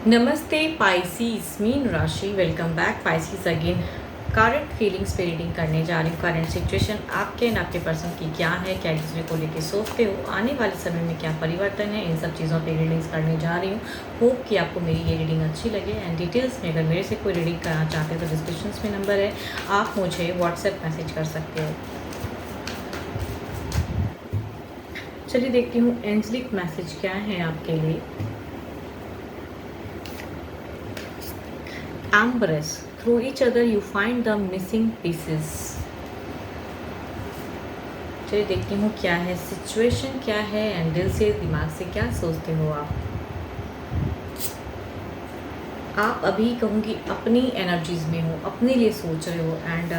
नमस्ते Pisces mean राशि। Welcome back Pisces again. Current feelings पे रीडिंग करने जा रही हूँ। करंट सिचुएशन आपके एंड आपके पर्सन की क्या है, क्या एक दूसरे को लेके सोचते हो, आने वाले समय में क्या परिवर्तन है, इन सब चीज़ों पे रीडिंग्स करने जा रही हूँ। होप कि आपको मेरी ये रीडिंग अच्छी लगे। एंड डिटेल्स में अगर मेरे से कोई रीडिंग कराना चाहते हो तो डिस्क्रिप्शन में नंबर है, आप मुझे व्हाट्सएप मैसेज कर सकते हो। चलिए देखती हूँ एंजलिक मैसेज क्या है आपके लिए। Embrace. Through each other you find the missing pieces. चलिए देखती हूँ क्या है सिचुएशन, क्या है एंड दिल से दिमाग से क्या सोचते हो आप अभी कहूँगी अपनी एनर्जीज में हो, अपने लिए सोच रहे हो एंड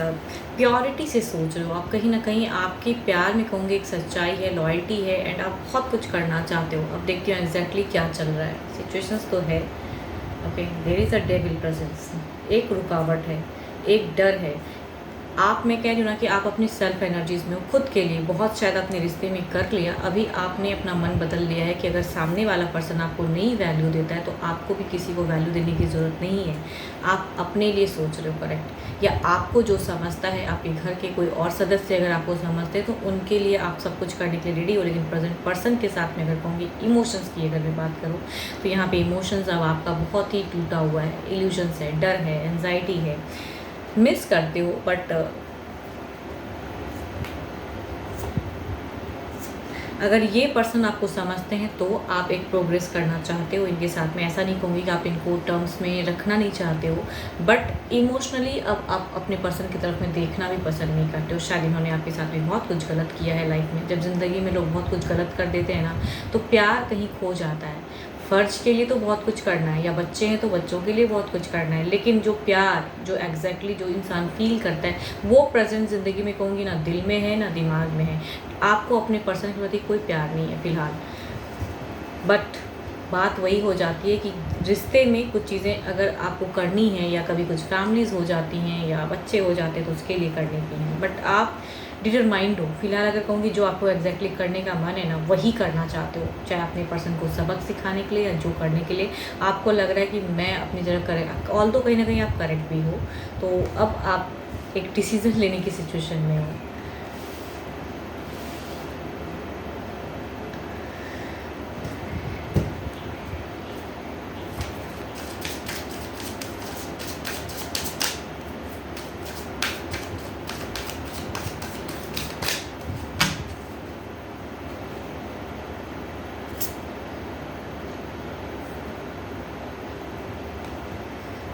प्योरिटी से सोच रहे हो। आप कहीं ना कहीं आपके प्यार में कहूँगी एक सच्चाई है, लॉयल्टी है एंड आप बहुत कुछ करना चाहते हो। अब देखती हूँ एग्जैक्टली क्या चल रहा है। सिचुएशंस तो है okay. There is a devil presence. एक रुकावट है, एक डर है। आप मैं कह रही हूँ ना कि आप अपनी सेल्फ एनर्जीज में हो, खुद के लिए बहुत शायद अपने रिश्ते में कर लिया। अभी आपने अपना मन बदल लिया है कि अगर सामने वाला पर्सन आपको नहीं वैल्यू देता है तो आपको भी किसी को वैल्यू देने की ज़रूरत नहीं है। आप अपने लिए सोच रहे हो, करेक्ट। या आपको जो समझता है, आपके घर के कोई और सदस्य अगर आपको समझते हैं तो उनके लिए आप सब कुछ करने के लिए रेडी हो। लेकिन प्रेजेंट पर्सन के साथ में अगर कहूँगी इमोशंस की अगर मैं बात करूँ तो यहाँ पे इमोशंस अब आपका बहुत ही टूटा हुआ है। इल्यूजन्स है, डर है, एंजाइटी है, मिस करते हो। बट अगर ये पर्सन आपको समझते हैं तो आप एक प्रोग्रेस करना चाहते हो इनके साथ में। ऐसा नहीं कहूँगी कि आप इनको टर्म्स में रखना नहीं चाहते हो, बट इमोशनली अब आप अपने पर्सन की तरफ में देखना भी पसंद नहीं करते हो। शायद इन्होंने आपके साथ में बहुत कुछ गलत किया है लाइफ में। जब ज़िंदगी में लोग बहुत कुछ गलत कर देते हैं ना तो प्यार कहीं खो जाता है। फ़र्ज के लिए तो बहुत कुछ करना है, या बच्चे हैं तो बच्चों के लिए बहुत कुछ करना है, लेकिन जो प्यार, जो एग्जैक्टली जो इंसान फील करता है वो प्रेजेंट ज़िंदगी में कहूँगी ना दिल में है ना दिमाग में है। आपको अपने पर्सन के प्रति कोई प्यार नहीं है फ़िलहाल। बट बात वही हो जाती है कि रिश्ते में कुछ चीज़ें अगर आपको करनी है, या कभी कुछ फैमिलीज़ हो जाती हैं या बच्चे हो जाते हैं तो उसके लिए करने की हैं। बट आप डिटरमाइंड हो फिलहाल। अगर कहूँगी जो आपको एग्जैक्टली करने का मन है ना वही करना चाहते हो, चाहे अपने पर्सन को सबक सिखाने के लिए या जो करने के लिए आपको लग रहा है कि मैं अपनी जगह करेक्ट, ऑल तो कहीं ना कहीं आप करेक्ट भी हो। तो अब आप एक डिसीजन लेने की सिचुएशन में हो।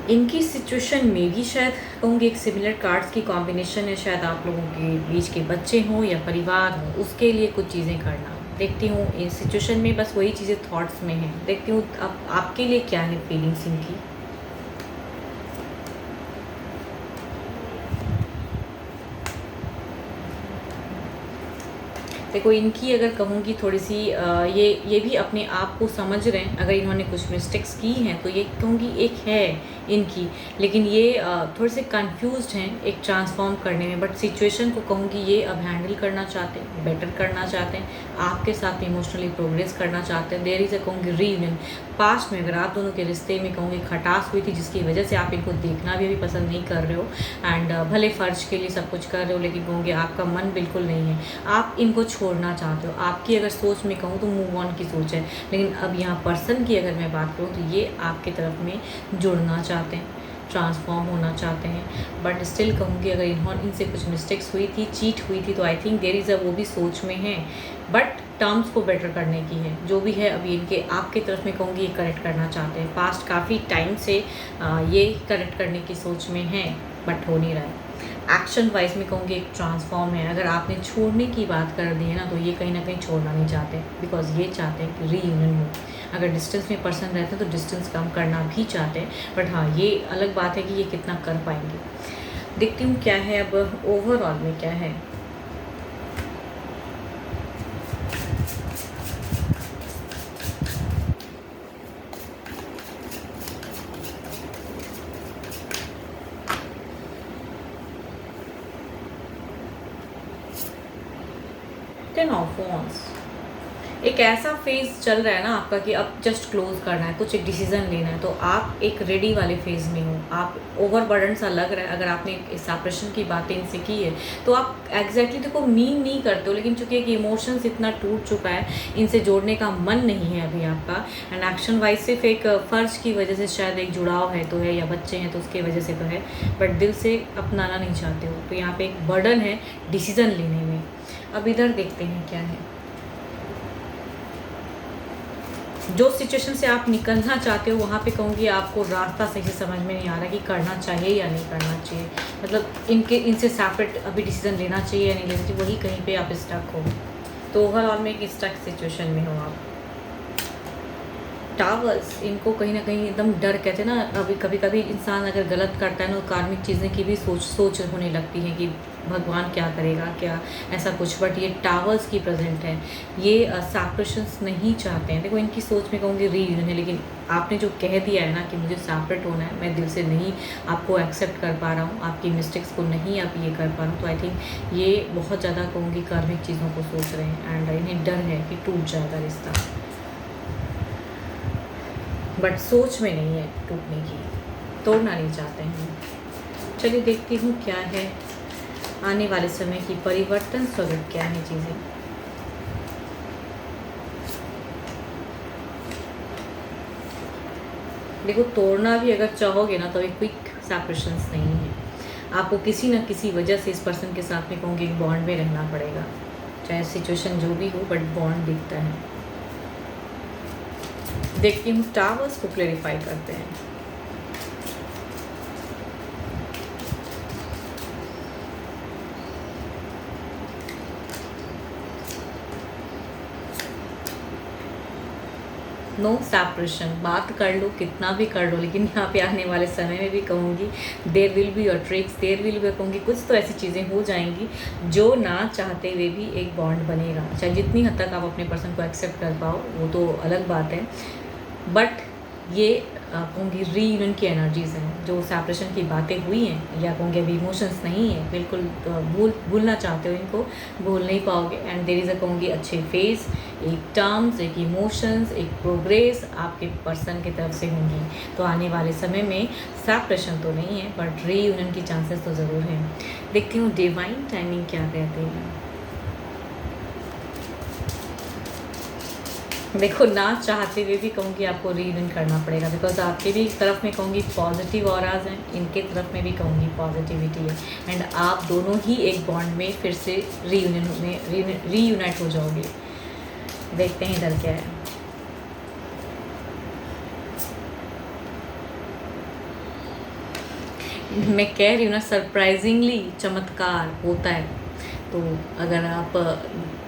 इनकी सिचुएशन में भी शायद कहूँगी एक सिमिलर कार्ड्स की कॉम्बिनेशन है। शायद आप लोगों के बीच के बच्चे हों या परिवार हो, उसके लिए कुछ चीज़ें करना। देखती हूँ इस सिचुएशन में बस वही चीज़ें थॉट्स में हैं। देखती हूँ अब आपके लिए क्या है फीलिंग्स इनकी। देखो इनकी अगर कहूँगी थोड़ी सी ये भी अपने आप को समझ रहे हैं। अगर इन्होंने कुछ मिस्टेक्स की हैं तो ये कहूँगी एक है इनकी, लेकिन ये थोड़े से कंफ्यूज्ड हैं एक ट्रांसफॉर्म करने में। बट सिचुएशन को कहूँगी ये अब हैंडल करना चाहते हैं, बेटर करना चाहते हैं, आपके साथ इमोशनली प्रोग्रेस करना चाहते हैं। देयर इज़ अ कहूँगी रीयूनियन। पास्ट में अगर आप दोनों के रिश्ते में कहूँगी खटास हुई थी जिसकी वजह से आप इनको देखना भी अभी पसंद नहीं कर रहे हो एंड भले फ़र्ज के लिए सब कुछ कर रहे हो, लेकिन कहूँगी आपका मन बिल्कुल नहीं है, आप इनको छोड़ना चाहते हो। आपकी अगर सोच में कहूँ तो मूव ऑन की सोच है। लेकिन अब यहाँ पर्सन की अगर मैं बात करूँ तो ये आपकी तरफ में जुड़ना चाहते हैं, ट्रांसफॉर्म होना चाहते हैं। बट स्टिल कहूँगी अगर इनसे कुछ मिस्टेक्स हुई थी, चीट हुई थी, तो I think there is a वो भी सोच में है, बट टर्म्स को बेटर करने की है। जो भी है अभी इनके आपके तरफ में कहूँगी ये करेक्ट करना चाहते हैं। पास्ट काफ़ी टाइम से ये करेक्ट करने की सोच में है बट हो नहीं रहा है। एक्शन वाइज में कहूँगी एक ट्रांसफॉर्म है। अगर आपने छोड़ने की बात कर दी है ना तो ये कहीं ना कहीं छोड़ना नहीं चाहते, बिकॉज ये चाहते हैं कि रीयूनियन हो। अगर डिस्टेंस में पर्सन रहते हैं तो डिस्टेंस कम करना भी चाहते हैं, बट हाँ ये अलग बात है कि ये कितना कर पाएंगे। देखती हूँ क्या है अब ओवरऑल में क्या है। Ten of wands. एक ऐसा फेज़ चल रहा है ना आपका कि अब जस्ट क्लोज करना है, कुछ एक डिसीजन लेना है, तो आप एक रेडी वाले फेज़ में हो। आप ओवरबर्डन सा लग रहा है, अगर आपने सेपरेशन की बातें इनसे की है तो आप एग्जैक्टली देखो मीन नहीं करते हो, लेकिन चूंकि एक इमोशंस इतना टूट चुका है, इनसे जोड़ने का मन नहीं है अभी आपका। एंड एक्शन वाइज सिर्फ एक फ़र्ज की वजह से शायद एक जुड़ाव है तो है, या बच्चे हैं तो उसकी वजह से तो है, बट दिल से अपनाना नहीं चाहते हो। तो यहाँ पे एक बर्डन है डिसीज़न लेने में। अब इधर देखते हैं क्या है। जो सिचुएशन से आप निकलना चाहते हो वहाँ पे कहूँगी आपको रास्ता सही से समझ में नहीं आ रहा कि करना चाहिए या नहीं करना चाहिए, मतलब इनसे सेपरेट अभी डिसीजन लेना चाहिए या नहीं लेना चाहिए, वही कहीं पे आप स्टक हो। तो ओवरऑल में एक स्टक सिचुएशन में हो आप। टावर्स, इनको कहीं ना कहीं एकदम डर कहते हैं ना, अभी कभी कभी इंसान अगर गलत करता है ना, कार्मिक चीज़ें की भी सोच होने लगती है कि भगवान क्या करेगा, क्या ऐसा कुछ। बट ये टावर्स की प्रेजेंट है, ये सेपरेशंस नहीं चाहते हैं। देखो इनकी सोच में कहूँगी रीयूनियन है, लेकिन आपने जो कह दिया है ना कि मुझे सेपरेट होना है, मैं दिल से नहीं आपको एक्सेप्ट कर पा रहा हूँ, आपकी मिस्टेक्स को नहीं आप ये कर पा रहा हूँ, तो आई थिंक ये बहुत ज़्यादा कहूँगी कार्मिक चीज़ों को सोच रहे हैं। एंड इन्हें डर है कि टूट जाएगा रिश्ता, बट सोच में नहीं है टूटने की, तोड़ना नहीं चाहते हैं। चलिए देखती हूँ क्या है आने वाले समय की परिवर्तन स्वरूप, क्या है चीज़ें। देखो तोड़ना भी अगर चाहोगे ना तो एक क्विक सेपरेशंस नहीं है, आपको किसी न किसी वजह से इस पर्सन के साथ में कहूँगी एक बॉन्ड में रहना पड़ेगा, चाहे सिचुएशन जो भी हो, बट बॉन्ड दिखता है। देखती हूँ टावर्स को क्लेरिफाई करते हैं। नो सेपरेशन, बात कर लो कितना भी कर लो, लेकिन यहाँ पे आने वाले समय में भी कहूँगी there will be your tricks, there will be, कहूँगी कुछ तो ऐसी चीज़ें हो जाएंगी जो ना चाहते हुए भी एक बॉन्ड बनेगा। चाहे जितनी हद तक आप अपने पर्सन को एक्सेप्ट कर पाओ वो तो अलग बात है, बट ये कहूँगी रीयूनियन की एनर्जीज़ हैं। जो सेपरेशन की बातें हुई हैं, या कहूँगी अभी इमोशंस नहीं है, बिल्कुल भूलना चाहते हो, इनको भूल नहीं पाओगे। एंड देयर इज़ अ कहूँगी अच्छे फेस, एक टर्म्स, एक इमोशंस, एक प्रोग्रेस आपके पर्सन की तरफ से होंगी। तो आने वाले समय में सेपरेशन तो नहीं है, बट रीयूनियन की चांसेस तो ज़रूर हैं। देखती हूँ डिवाइन टाइमिंग क्या कहते हैं। देखो ना चाहते हुए भी कहूँगी आपको रीयूनियन करना पड़ेगा, बिकॉज आपके भी तरफ में कहूँगी पॉजिटिव ऑराज हैं, इनके तरफ में भी कहूँगी पॉजिटिविटी है। एंड आप दोनों ही एक बॉन्ड में फिर से रीयूनाइट हो जाओगे। देखते हैं इधर क्या है। मैं कह रही हूँ ना, सरप्राइजिंगली चमत्कार होता है। तो अगर आप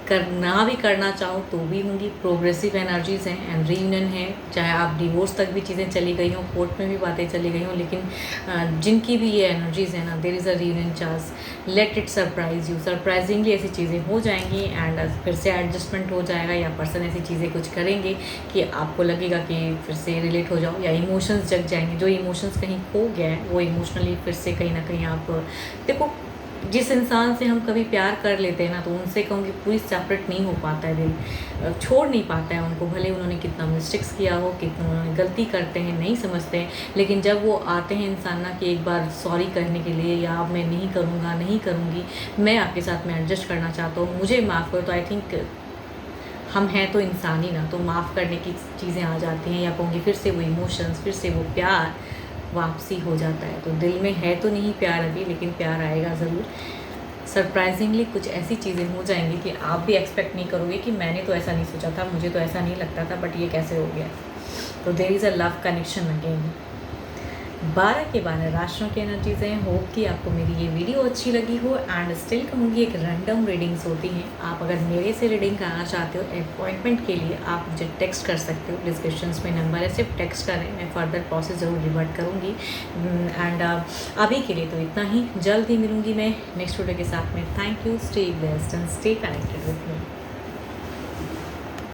करना चाहो तो भी होंगी, प्रोग्रेसिव एनर्जीज़ हैं एंड रीयूनियन है। चाहे आप डिवोर्स तक भी चीज़ें चली गई हों, कोर्ट में भी बातें चली गई हों, लेकिन जिनकी भी ये एनर्जीज़ है ना, there is a reunion chance. Let it surprise you, surprisingly ऐसी चीज़ें हो जाएंगी एंड फिर से एडजस्टमेंट हो जाएगा, या पर्सन ऐसी चीज़ें कुछ करेंगे कि आपको लगेगा कि फिर से रिलेट हो जाओ, या इमोशंस जग जाएंगे। जो इमोशंस कहीं खो गया है वो इमोशनली फिर से कहीं ना कहीं आप देखो, जिस इंसान से हम कभी प्यार कर लेते हैं ना, तो उनसे कहूँगी पूरी सेपरेट नहीं हो पाता है, दिल छोड़ नहीं पाता है उनको, भले उन्होंने कितना मिस्टेक्स किया हो, कितना उन्होंने गलती करते हैं नहीं समझते हैं, लेकिन जब वो आते हैं इंसान ना कि एक बार सॉरी कहने के लिए, या अब मैं नहीं करूँगा, नहीं करूँगी, मैं आपके साथ में एडजस्ट करना चाहता हूँ, मुझे माफ़ करो, तो आई थिंक हम हैं तो इंसान ही ना, तो माफ़ करने की चीज़ें आ जाती हैं, या कहूँगी फिर से वो इमोशंस, फिर से वो प्यार वापसी हो जाता है। तो दिल में है तो नहीं प्यार अभी, लेकिन प्यार आएगा ज़रूर। सरप्राइजिंगली कुछ ऐसी चीज़ें हो जाएंगी कि आप भी एक्सपेक्ट नहीं करोगे कि मैंने तो ऐसा नहीं सोचा था, मुझे तो ऐसा नहीं लगता था, बट ये कैसे हो गया। तो there is a love connection again. 12 के 12 राशियों की एनर्जीज हैं। होप कि आपको मेरी ये वीडियो अच्छी लगी हो। एंड स्टिल कहूँगी एक रैंडम रीडिंग्स होती हैं, आप अगर मेरे से रीडिंग कराना चाहते हो अपॉइंटमेंट के लिए, आप मुझे टेक्स्ट कर सकते हो, डिस्क्रिप्शंस में नंबर है, सिर्फ टेक्स्ट करें, मैं फर्दर प्रोसेस ज़रूर रिवर्ट करूँगी। एंड अभी के लिए तो इतना ही, जल्द ही मिलूँगी मैं नेक्स्ट वीडियो के साथ में। Thank you, stay blessed and stay connected with me.